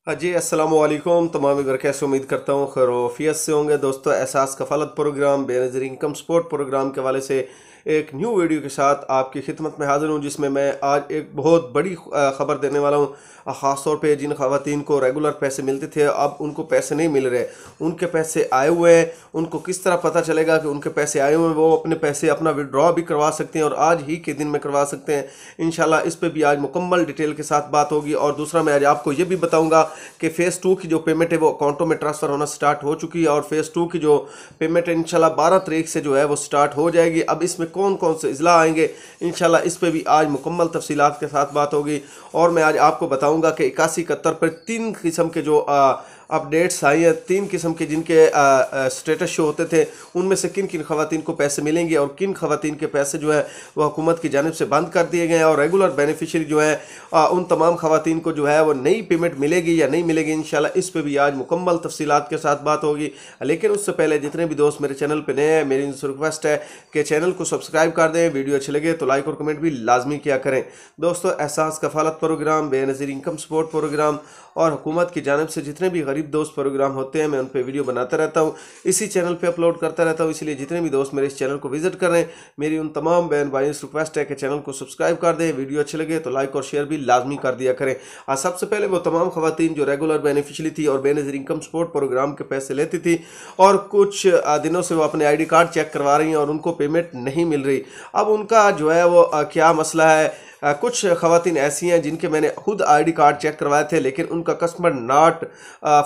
हाँ जी, अस्सलाम वालेकुम। तमाम घर कैसे, उम्मीद करता हूँ खैर वफियत से होंगे। दोस्तों, Ehsaas Kafalat program Benazir income support program के हवाले से एक न्यू वीडियो के साथ आपकी खिदमत में हाज़िर हूँ, जिसमें मैं आज एक बहुत बड़ी ख़बर देने वाला हूँ। ख़ास तौर पे जिन ख़वातीन को रेगुलर पैसे मिलते थे, अब उनको पैसे नहीं मिल रहे, उनके पैसे आए हुए हैं। उनको किस तरह पता चलेगा कि उनके पैसे आए हुए हैं? वो अपने पैसे अपना विड्रॉ भी करवा सकते हैं और आज ही के दिन में करवा सकते हैं इंशाल्लाह। इस पर भी आज मुकम्मल डिटेल के साथ बात होगी। और दूसरा, मैं आज आपको ये भी बताऊँगा कि फ़ेज़ 2 की जो पेमेंट है वो अकाउंटों में ट्रांसफ़र होना स्टार्ट हो चुकी है और फ़ेज़ 2 की जो पेमेंट है इंशाल्लाह 12 तारीख से जो है वो स्टार्ट हो जाएगी। अब इसमें कौन कौन से इज़ला आएंगे इंशाल्लाह, इस पे भी आज मुकम्मल तफसीलात के साथ बात होगी। और मैं आज आपको बताऊंगा कि 8171 पर 3 किस्म के जो अपडेट्स आई हैं, 3 किस्म के जिनके स्टेटस शो होते थे, उनमें से किन किन खवातीन को पैसे मिलेंगे और किन खवातीन के पैसे जो है वो हुकूमत की जानिब से बंद कर दिए गए हैं। और रेगुलर बेनिफिशरी जो है उन तमाम खवातीन को जो है वो नई पेमेंट मिलेगी या नहीं मिलेगी इंशाल्लाह, इस पर भी आज मुकम्मल तफसीलात के साथ बात होगी। लेकिन उससे पहले जितने भी दोस्त मेरे चैनल पर नए हैं, मेरी रिक्वेस्ट है कि चैनल को सब्सक्राइब कर दें। वीडियो अच्छी लगे तो लाइक और कमेंट भी लाजमी किया करें। दोस्तों, Ehsaas Kafalat program Benazir income support program और हुकूमत की जानिब से जितने भी गरीब दोस्त प्रोग्राम होते हैं, मैं उन पर वीडियो बनाता रहता हूँ, इसी चैनल पे अपलोड करता रहता हूँ। इसलिए जितने भी दोस्त मेरे इस चैनल को विजिट कर रहे हैं, मेरी उन तमाम बहन भाइयों से रिक्वेस्ट है कि चैनल को सब्सक्राइब कर दें। वीडियो अच्छे लगे तो लाइक और शेयर भी लाजमी कर दिया करें। आज सबसे पहले वो तमाम खवातीन जो रेगुलर बेनिफिशरी थी और बेनज़ीर इनकम सपोर्ट प्रोग्राम के पैसे लेती थी और कुछ दिनों से वो अपने ID कार्ड चेक करवा रही हैं और उनको पेमेंट नहीं मिल रही। अब उनका जो है वो क्या मसला है? कुछ खवातीन ऐसी हैं जिनके मैंने खुद ID कार्ड चेक करवाए थे, लेकिन उनका कस्टमर नॉट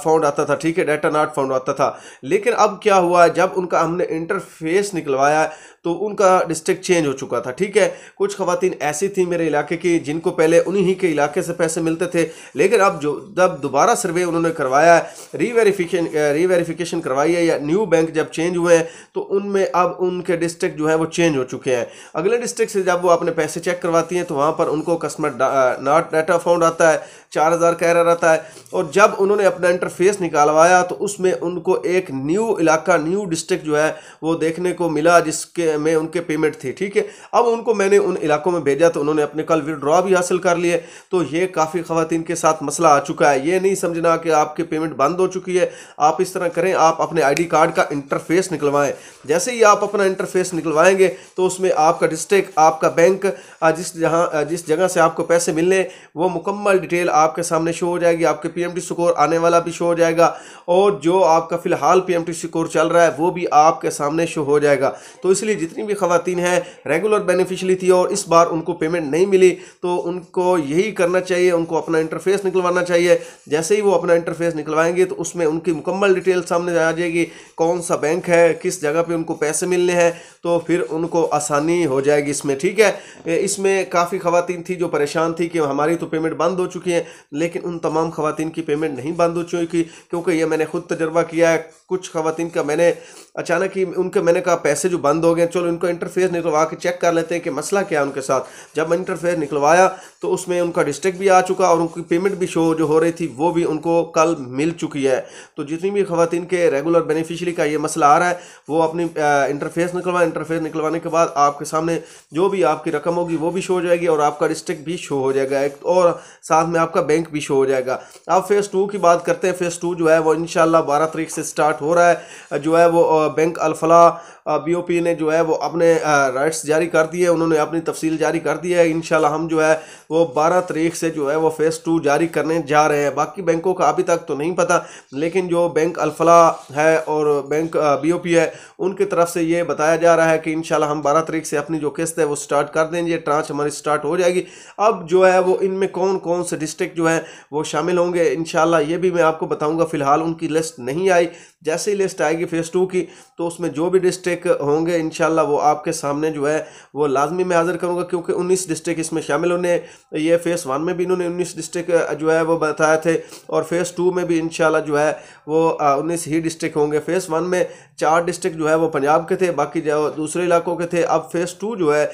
फाउंड आता था, ठीक है, डाटा नॉट फाउंड आता था। लेकिन अब क्या हुआ, जब उनका हमने इंटरफेस निकलवाया तो उनका डिस्ट्रिक्ट चेंज हो चुका था, ठीक है। कुछ खवातीन ऐसी थी मेरे इलाके की जिनको पहले उन्हीं के इलाके से पैसे मिलते थे, लेकिन अब जब दोबारा सर्वे उन्होंने करवाया है, रीवेरिफिकेशन करवाई है या न्यू बैंक जब चेंज हुए हैं, तो उनमें अब उनके डिस्ट्रिक्ट जो है वो चेंज हो चुके हैं। अगले डिस्ट्रिक्ट से जब वो अपने पैसे चेक करवाती हैं तो वहाँ पर उनको कस्टमर नॉट डाटा फाउंड आता है, 4000 का एरर आता है। और जब उन्होंने अपना इंटरफेस निकालवाया तो उसमें उनको एक न्यू इलाका, न्यू डिस्ट्रिक्ट जो है वो देखने को मिला जिसके में उनके पेमेंट थी, ठीक है। अब उनको मैंने उन इलाकों में भेजा तो उन्होंने अपने कल विड्रॉ भी हासिल कर लिए। तो ये काफ़ी खवातीन के साथ मसला आ चुका है। ये नहीं समझना कि आपकी पेमेंट बंद हो चुकी है। आप इस तरह करें, आप अपने ID कार्ड का इंटरफेस निकलवाएं। जैसे ही आप अपना इंटरफेस निकलवाएंगे तो उसमें आपका डिस्ट्रिक्ट, आपका बैंक, जिस जगह से आपको पैसे मिलने, वो मुकम्मल डिटेल आपके सामने शो हो जाएगी। आपके PMT स्कोर आने वाला भी शो हो जाएगा और जो आपका फ़िलहाल PMT स्कोर चल रहा है वो भी आपके सामने शो हो जाएगा। तो इसलिए जितनी भी खवातीन हैं रेगुलर बेनिफिशरी थी और इस बार उनको पेमेंट नहीं मिली, तो उनको यही करना चाहिए, उनको अपना इंटरफेस निकलवाना चाहिए। जैसे ही वो अपना इंटरफेस निकलवाएंगे तो उसमें उनकी मुकम्मल डिटेल सामने आ जाएगी, कौन सा बैंक है, किस जगह पे उनको पैसे मिलने हैं, तो फिर उनको आसानी हो जाएगी इसमें, ठीक है। इसमें काफ़ी खवातीन थी जो परेशान थी कि हमारी तो पेमेंट बंद हो चुकी है, लेकिन उन तमाम खवातीन की पेमेंट नहीं बंद हो चुकी, क्योंकि ये मैंने खुद तजर्बा किया है। कुछ खवातीन का मैंने अचानक ही उनके मैंने कहा पैसे जो बंद हो गए, चलो इनको इंटरफेस निकलवा के चेक कर लेते हैं कि मसला क्या है उनके साथ। जब इंटरफेस निकलवाया तो उसमें उनका डिस्ट्रिक्ट भी आ चुका और उनकी पेमेंट भी शो जो हो रही थी वो भी उनको कल मिल चुकी है। तो जितनी भी खवातीन के रेगुलर बेनिफिशरी का ये मसला आ रहा है, वो अपनी इंटरफेस निकलवाएं। इंटरफेस निकलवाने के बाद आपके सामने जो भी आपकी रकम होगी वो भी शो हो जाएगी और आपका डिस्ट्रिक्ट भी शो हो जाएगा, और साथ में आपका बैंक भी शो हो जाएगा। अब फ़ेज़ 2 की बात करते हैं। फ़ेज़ 2 जो है वो इंशाल्लाह 12 तारीख से स्टार्ट हो रहा है। जो है वो बैंक अल-फलाह BOP ने जो है वो अपने राइट्स जारी कर दिए, उन्होंने अपनी तफसील जारी कर दी है। इंशाल्लाह हम जो है वो 12 तारीख से जो है वो फ़ेज़ 2 जारी करने जा रहे हैं। बाकी बैंकों का अभी तक तो नहीं पता, लेकिन जो बैंक अल-फलाह है और बैंक BOP है, उनकी तरफ से ये बताया जा रहा है कि इंशाल्लाह हम 12 तारीख से अपनी जो किस्त है वो स्टार्ट कर देंगे, ट्रांच हमारी स्टार्ट हो जाएगी। अब जो है वो इनमें कौन कौन से डिस्ट्रिक्ट जो है वो शामिल होंगे इंशाल्लाह ये भी मैं आपको बताऊँगा। फ़िलहाल उनकी लिस्ट नहीं आई, जैसे ही लिस्ट आएगी फ़ेज़ 2 की तो उसमें जो भी डिस्ट्रिक्ट होंगे इंशाल्लाह वो आपके सामने जो है वो लाजमी मैं हाजिर करूंगा, क्योंकि 19 डिस्ट्रिक्ट इसमें शामिल होने। ये फ़ेज़ 1 में भी इन्होंने 19 डिस्ट्रिक्ट जो है वो बताए थे और फ़ेज़ 2 में भी इंशाल्लाह जो है वो 19 ही डिस्ट्रिक्ट होंगे। फ़ेज़ 1 में 4 डिस्ट्रिक्ट जो है वो पंजाब के थे, बाकी जो दूसरे इलाकों के थे। अब फ़ेज़ 2 जो है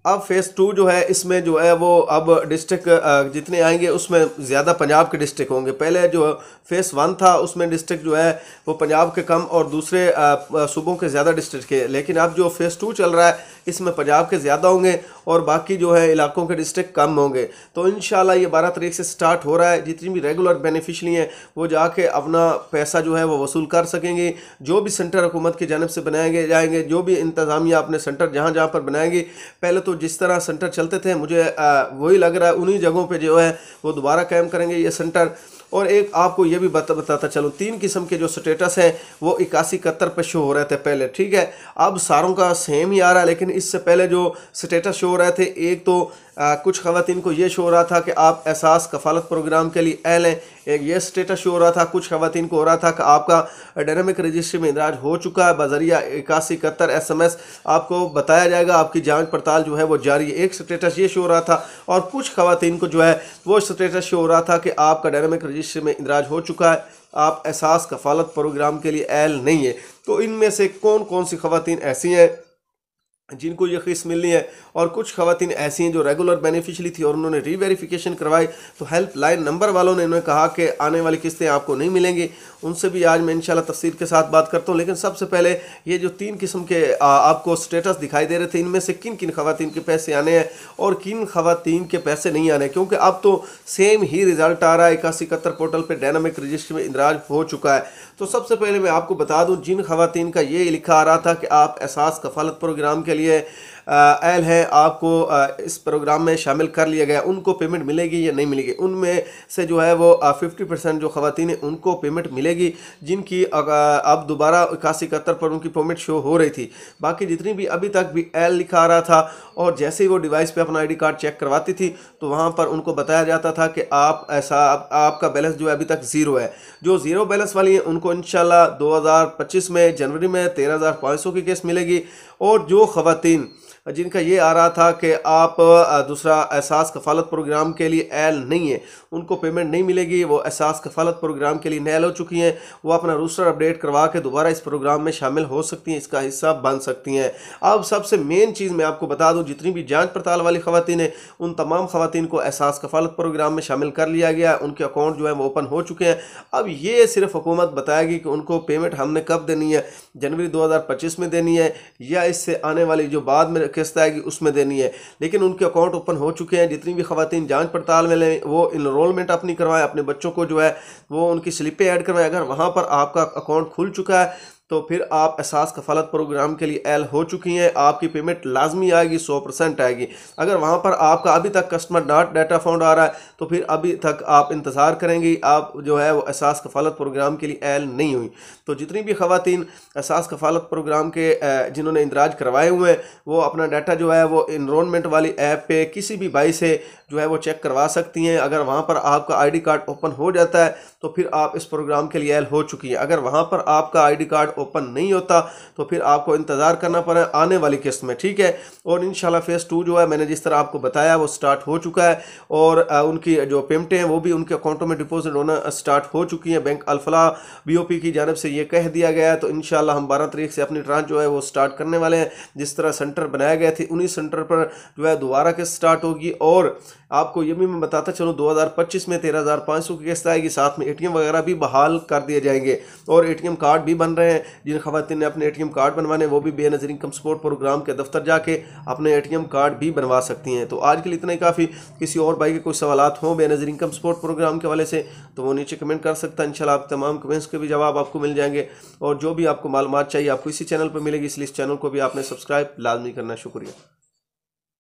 अब फेज़ 2 जो है इसमें जो है वो अब डिस्ट्रिक्ट जितने आएंगे उसमें ज़्यादा पंजाब के डिस्ट्रिक्ट होंगे। पहले जो फेज़ 1 था उसमें डिस्ट्रिक्ट जो है वो पंजाब के कम और दूसरे सूबों के ज़्यादा डिस्ट्रिक्ट के, लेकिन अब जो फेज़ 2 चल रहा है इसमें पंजाब के ज़्यादा होंगे और बाकी जो है इलाकों के डिस्ट्रिक्ट कम होंगे। तो इंशाल्लाह ये 12 तारीख से स्टार्ट हो रहा है। जितनी भी रेगुलर बेनिफिशरी हैं वो जाके अपना पैसा जो है वो वसूल कर सकेंगे। जो भी सेंटर हुकूमत की जानिब से बनाए जाएंगे, जो भी इंतज़ामिया अपने सेंटर जहाँ जहाँ पर बनाएंगे, पहले तो जिस तरह सेंटर चलते थे मुझे वही लग रहा है उन्हीं जगहों पे जो है वो दोबारा कायम करेंगे ये सेंटर। और एक आपको ये भी बताता चलो, 3 किस्म के जो स्टेटस हैं वो 81-71 पे शो हो रहे थे पहले, ठीक है। अब सारों का सेम ही आ रहा है, लेकिन इससे पहले जो स्टेटस शो हो रहे थे, एक तो कुछ ख़वातीन को ये शो हो रहा था कि आप एहसास कफ़ालत प्रोग्राम के लिए अहल हैं, एक ये स्टेटस शो हो रहा था। कुछ ख़वातीन को हो रहा था कि आपका डायनामिक रजिस्ट्री में इंदराज हो चुका है, बज़रिया 8171 SMS आपको बताया जाएगा, आपकी जांच पड़ताल जो है वो जारी है। एक स्टेटस ये शो हो रहा था। और कुछ ख़वातीन को जो है वो स्टेटस शो हो रहा था कि आपका डायनामिक रजिस्ट्री में इंदराज हो चुका है, आप एहसास कफ़ालत प्रोग्राम के लिए अहल नहीं है। तो इनमें से कौन कौन सी ख़वातीन ऐसी हैं जिनको ये किस्त मिलनी है, और कुछ ख़वातीन ऐसी हैं जो रेगुलर बेनिफिशरी थी और उन्होंने रीवेरिफिकेशन करवाई, तो हेल्प लाइन नंबर वालों ने उन्हें कहा कि आने वाली किस्तें आपको नहीं मिलेंगी। उनसे भी आज मैं इंशाल्लाह तफसील के साथ बात करता हूँ। लेकिन सबसे पहले ये जो 3 किस्म के आपको स्टेटस दिखाई दे रहे थे, इनमें से किन किन ख़वातीन के पैसे आने हैं और किन ख़वातीन के पैसे नहीं आने, क्योंकि अब तो सेम ही रिज़ल्ट आ रहा है। 8171 पोर्टल पर डायनामिक रजिस्ट्री में इंदराज हो चुका है। तो सबसे पहले मैं आपको बता दूँ, जिन ख़वातीन का ये लिखा आ रहा था कि आप एहसास कफ़ालत प्रोग्राम के लिए अहल हैं, आपको इस प्रोग्राम में शामिल कर लिया गया, उनको पेमेंट मिलेगी या नहीं मिलेगी। उनमें से जो है वो 50% जो ख़वातीन हैं उनको पेमेंट मिलेगी, जिनकी अब दोबारा 8171 पर उनकी पेमेंट शो हो रही थी। बाकी जितनी भी अभी तक भी अहल लिखा आ रहा था, और जैसे ही वो डिवाइस पे अपना ID कार्ड चेक करवाती थी तो वहाँ पर उनको बताया जाता था कि आपका बैलेंस जो है अभी तक ज़ीरो है। जो ज़ीरो बैलेंस वाली हैं उनको इंशाल्लाह 2025 में जनवरी में 13,500 की किस्त मिलेगी। और जो ख़वातीन जिनका ये आ रहा था कि आप दूसरा एहसास कफ़ालत प्रोग्राम के लिए अहल नहीं है, उनको पेमेंट नहीं मिलेगी। वो एहसास कफ़ालत प्रोग्राम के लिए अहल हो चुकी हैं, वो अपना रजिस्टर अपडेट करवा के दोबारा इस प्रोग्राम में शामिल हो सकती हैं, इसका हिस्सा बन सकती हैं। अब सबसे मेन चीज़ मैं आपको बता दूं, जितनी भी जांच पड़ताल वाली ख़वातीन हैं उन तमाम ख़वातीन को एहसास कफ़ालत प्रोग्राम में शामिल कर लिया गया। उनके अकाउंट जो है वो ओपन हो चुके हैं। अब ये सिर्फ हुकूमत बताएगी कि उनको पेमेंट हमने कब देनी है, जनवरी 2025 में देनी है या इससे आने वाली जो बाद में किस्त आएगी उसमें देनी है। लेकिन उनके अकाउंट ओपन हो चुके हैं। जितनी भी ख़वातीन जांच पड़ताल में लें वो इनरोलमेंट अपनी करवाएं, अपने बच्चों को जो है वो उनकी स्लिपें ऐड करवाएं। अगर वहाँ पर आपका अकाउंट खुल चुका है तो फिर आप एहसास कफ़ालत प्रोग्राम के लिए अहल हो चुकी हैं, आपकी पेमेंट लाजमी आएगी, 100% आएगी। अगर वहाँ पर आपका अभी तक कस्टमर डॉट डाटा फाउंड आ रहा है तो फिर अभी तक आप इंतज़ार करेंगी, आप जो है वो एहसास कफ़ालत प्रोग्राम के लिए अहल नहीं हुई। तो जितनी भी ख़वातीन एहसास कफ़ालत प्रोग्राम के जिन्होंने इंदराज करवाए हुए हैं वो अपना डाटा जो है वो इनरोलमेंट वाली ऐप पे किसी भी भाई से जो है वो चेक करवा सकती हैं। अगर वहाँ पर आपका ID कार्ड ओपन हो जाता है तो फिर आप इस प्रोग्राम के लिए अहल हो चुकी हैं। अगर वहाँ पर आपका ID कार्ड ओपन नहीं होता तो फिर आपको इंतज़ार करना पड़ा आने वाली किस्त में, ठीक है। और इंशाल्लाह फेज़ 2 जो है मैंने जिस तरह आपको बताया वो स्टार्ट हो चुका है, और उनकी जो पेमेंटें हैं वो भी उनके अकाउंटों में डिपॉजिट होना स्टार्ट हो चुकी हैं। बैंक अल-फलाह BOP की जानिब से ये कह दिया गया है। तो इंशाल्लाह हम 12 तारीख से अपनी ट्रांच जो है वो स्टार्ट करने वाले हैं। जिस तरह सेंटर बनाए गए थे उन्हीं सेंटर पर जो है दोबारा किस्त स्टार्ट होगी। और आपको ये भी मैं बताता चलूँ 2025 में 13,500 की किस्त आएगी। साथ में ATM वगैरह भी बहाल कर दिए जाएंगे और ATM कार्ड भी बन रहे हैं। जिन ख़वातीन ने अपने ATM कार्ड बनवाने वो भी बेनज़ीर इनकम सपोर्ट प्रोग्राम के दफ्तर जाके अपने ATM कार्ड भी बनवा सकती हैं। तो आज के लिए इतना ही काफ़ी। किसी और भाई के कोई सवालात हों बेनज़ीर इनकम सपोर्ट प्रोग्राम के हवाले से तो वो नीचे कमेंट कर सकता है। इंशाल्लाह आप तमाम कमेंट्स के भी जवाब आपको मिल जाएंगे, और जो भी आपको मालूमात चाहिए आपको इसी चैनल पर मिलेगी, इसलिए इस चैनल को भी आपने सब्सक्राइब लाजमी करना। शुक्रिया।